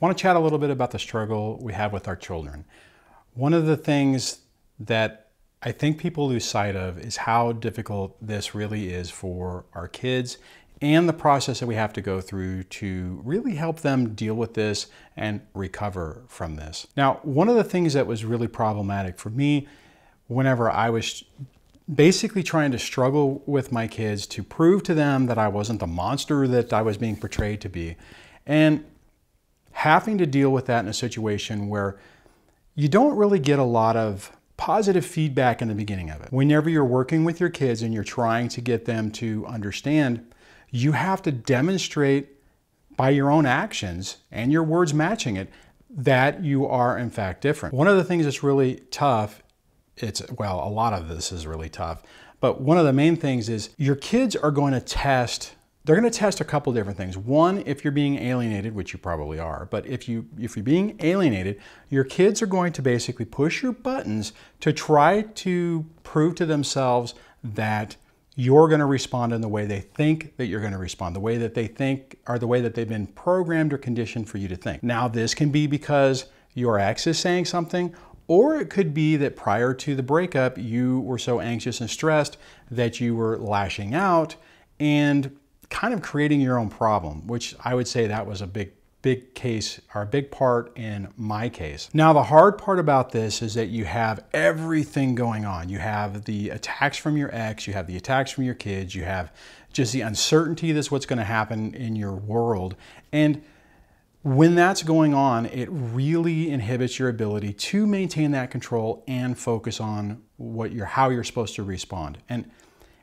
I want to chat a little bit about the struggle we have with our children. One of the things that I think people lose sight of is how difficult this really is for our kids and the process that we have to go through to really help them deal with this and recover from this. Now, one of the things that was really problematic for me whenever I was basically trying to struggle with my kids to prove to them that I wasn't the monster that I was being portrayed to be, and having to deal with that in a situation where you don't really get a lot of positive feedback in the beginning of it. Whenever you're working with your kids and you're trying to get them to understand, you have to demonstrate by your own actions and your words matching it that you are in fact different. One of the things that's really tough, well, a lot of this is really tough, but one of the main things is your kids are going to test. They're going to test a couple different things. One, if you're being alienated, which you probably are, but if you're being alienated, your kids are going to basically push your buttons to try to prove to themselves that you're going to respond in the way they think that you're going to respond, the way that they think, or the way that they've been programmed or conditioned for you to think. Now, this can be because your ex is saying something, or it could be that prior to the breakup, you were so anxious and stressed that you were lashing out and kind of creating your own problem, which I would say that was a big case, or a big part in my case. Now, the hard part about this is that you have everything going on. You have the attacks from your ex, you have the attacks from your kids, you have just the uncertainty that's what's going to happen in your world. And when that's going on, it really inhibits your ability to maintain that control and focus on how you're supposed to respond. And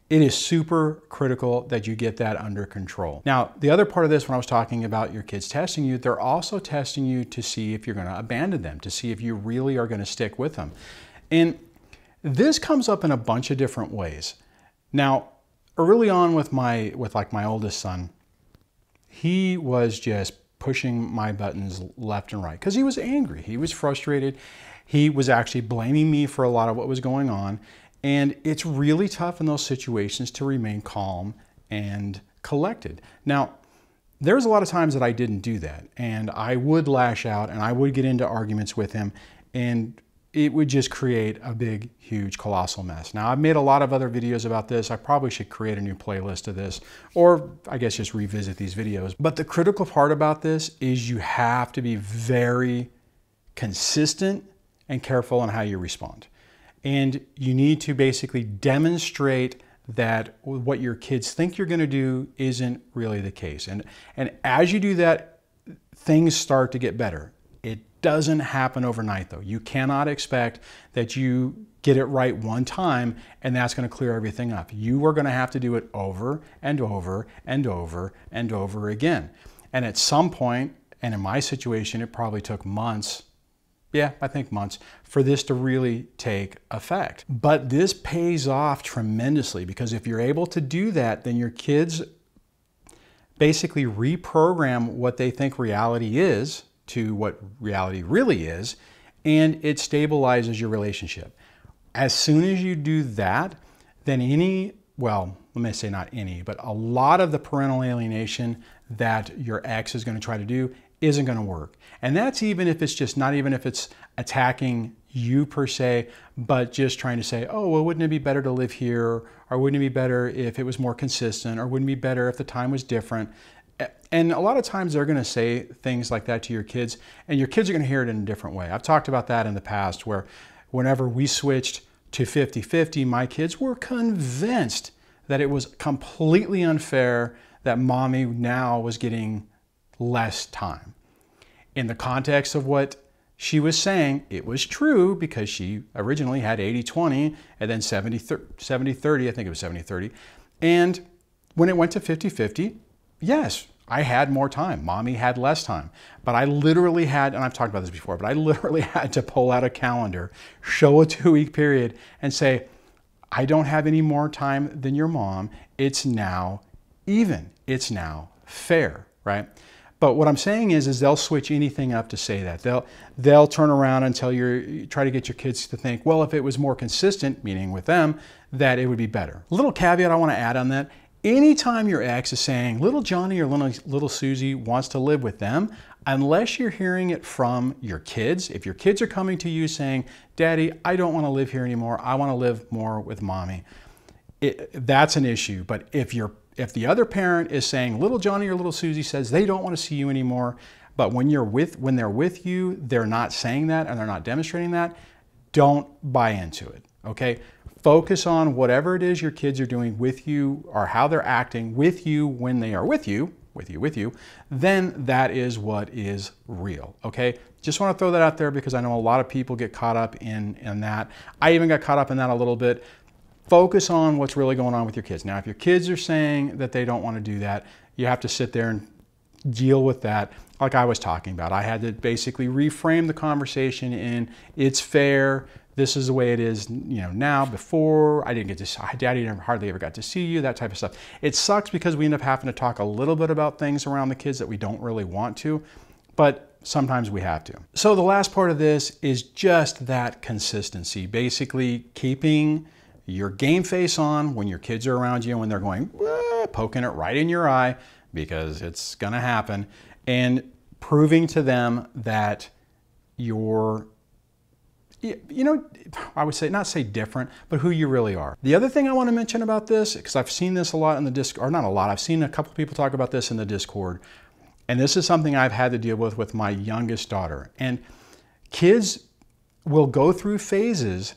it is super critical that you get that under control. Now, the other part of this, when I was talking about your kids testing you, they're also testing you to see if you're going to abandon them, to see if you really are going to stick with them. And this comes up in a bunch of different ways. Now, early on with my oldest son, he was just pushing my buttons left and right because he was angry. He was frustrated. He was actually blaming me for a lot of what was going on. And it's really tough in those situations to remain calm and collected. Now, there's a lot of times that I didn't do that, and I would lash out and I would get into arguments with him, and it would just create a big, huge, colossal mess. Now, I've made a lot of other videos about this. I probably should create a new playlist of this, or I guess just revisit these videos. But the critical part about this is you have to be very consistent and careful on how you respond. And you need to basically demonstrate that what your kids think you're going to do isn't really the case. And as you do that, things start to get better. It doesn't happen overnight, though. You cannot expect that you get it right one time and that's going to clear everything up. You are going to have to do it over and over and over and over again. And at some point, and in my situation, it probably took months, yeah, I think months, for this to really take effect. But this pays off tremendously, because if you're able to do that, then your kids basically reprogram what they think reality is to what reality really is, and it stabilizes your relationship. As soon as you do that, then well, let me say not any, but a lot of the parental alienation that your ex is going to try to do isn't going to work. And that's even if it's not even if it's attacking you per se, but just trying to say, oh, well, wouldn't it be better to live here? Or wouldn't it be better if it was more consistent? Or wouldn't it be better if the time was different? And a lot of times they're going to say things like that to your kids, and your kids are going to hear it in a different way. I've talked about that in the past, where whenever we switched to 50-50, my kids were convinced that it was completely unfair that mommy now was getting less time. In the context of what she was saying, it was true, because she originally had 80-20 and then 70-30, I think it was 70-30. And when it went to 50-50, yes, I had more time. Mommy had less time. But I literally had, and I've talked about this before, but I literally had to pull out a calendar, show a 2-week period, and say, I don't have any more time than your mom. It's now even. It's now fair, right? But what I'm saying is they'll switch anything up to say that. They'll turn around and try to get your kids to think, well, if it was more consistent, meaning with them, that it would be better. A little caveat I want to add on that. Anytime your ex is saying little Johnny or little Susie wants to live with them, unless you're hearing it from your kids. If your kids are coming to you saying, Daddy, I don't want to live here anymore. I want to live more with Mommy. That's an issue. But if the other parent is saying, little Johnny or little Susie says they don't want to see you anymore, but when they're with you, they're not saying that and they're not demonstrating that, don't buy into it, okay? Focus on whatever it is your kids are doing with you or how they're acting with you when they are with you, then that is what is real, okay? Just want to throw that out there because I know a lot of people get caught up in that. I even got caught up in that a little bit. Focus on what's really going on with your kids. Now, if your kids are saying that they don't want to do that, you have to sit there and deal with that like I was talking about. I had to basically reframe the conversation in, it's fair, this is the way it is, now. Before, I didn't get to, Daddy never hardly ever got to see you, that type of stuff. It sucks because we end up having to talk a little bit about things around the kids that we don't really want to, but sometimes we have to. So the last part of this is just that consistency, basically keeping your game face on when your kids are around you and when they're going, poking it right in your eye, because it's gonna happen, and proving to them that you're, I would say, not say different, but who you really are. The other thing I want to mention about this, because I've seen this a lot in the Discord, or not a lot, I've seen a couple people talk about this in the Discord, and this is something I've had to deal with my youngest daughter. And kids will go through phases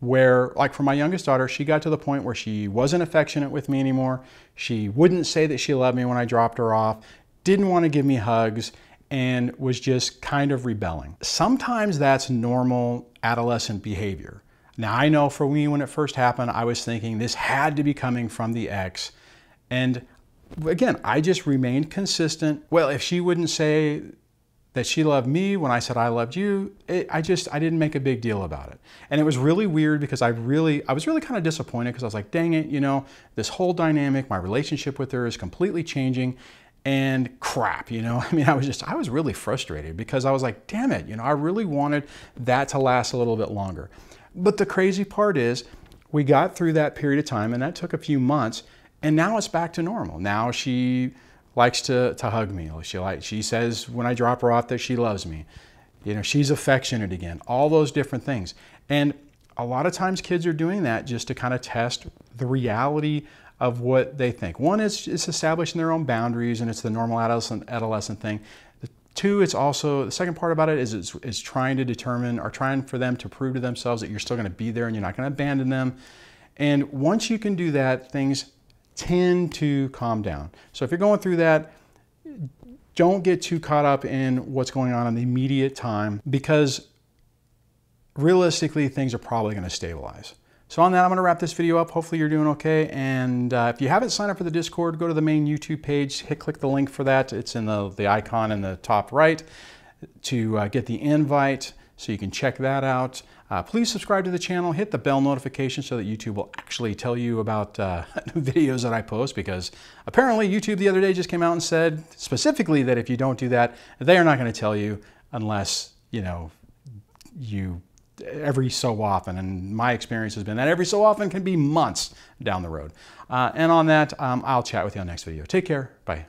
where, like for my youngest daughter, she got to the point where she wasn't affectionate with me anymore. She wouldn't say that she loved me when I dropped her off, didn't want to give me hugs, and was just kind of rebelling. Sometimes that's normal adolescent behavior. Now, I know for me, when it first happened, I was thinking this had to be coming from the ex. And again, I just remained consistent. Well, if she wouldn't say that she loved me when I said I loved you, I didn't make a big deal about it. And it was really weird because I was really kind of disappointed because I was like, dang it, this whole dynamic, my relationship with her is completely changing. And crap, I mean, I was really frustrated because I was like, damn it, I really wanted that to last a little bit longer. But the crazy part is we got through that period of time and that took a few months and now it's back to normal. Now she likes to hug me. She says when I drop her off that she loves me. She's affectionate again, all those different things. And a lot of times kids are doing that just to kind of test the reality of what they think. One is establishing their own boundaries, and it's the normal adolescent thing. Two, it's also, the second part about it is trying to determine or trying for them to prove to themselves that you're still going to be there and you're not going to abandon them. And once you can do that, things tend to calm down. So if you're going through that, don't get too caught up in what's going on in the immediate time, because realistically, things are probably going to stabilize. So on that, I'm going to wrap this video up. Hopefully you're doing okay. And if you haven't signed up for the Discord, go to the main YouTube page, click the link for that. It's in the icon in the top right to get the invite, so you can check that out. Please subscribe to the channel, hit the bell notification so that YouTube will actually tell you about videos that I post, because apparently YouTube the other day just came out and said specifically that if you don't do that, they are not going to tell you unless, you every so often, and my experience has been that every so often can be months down the road. And on that, I'll chat with you on the next video. Take care. Bye.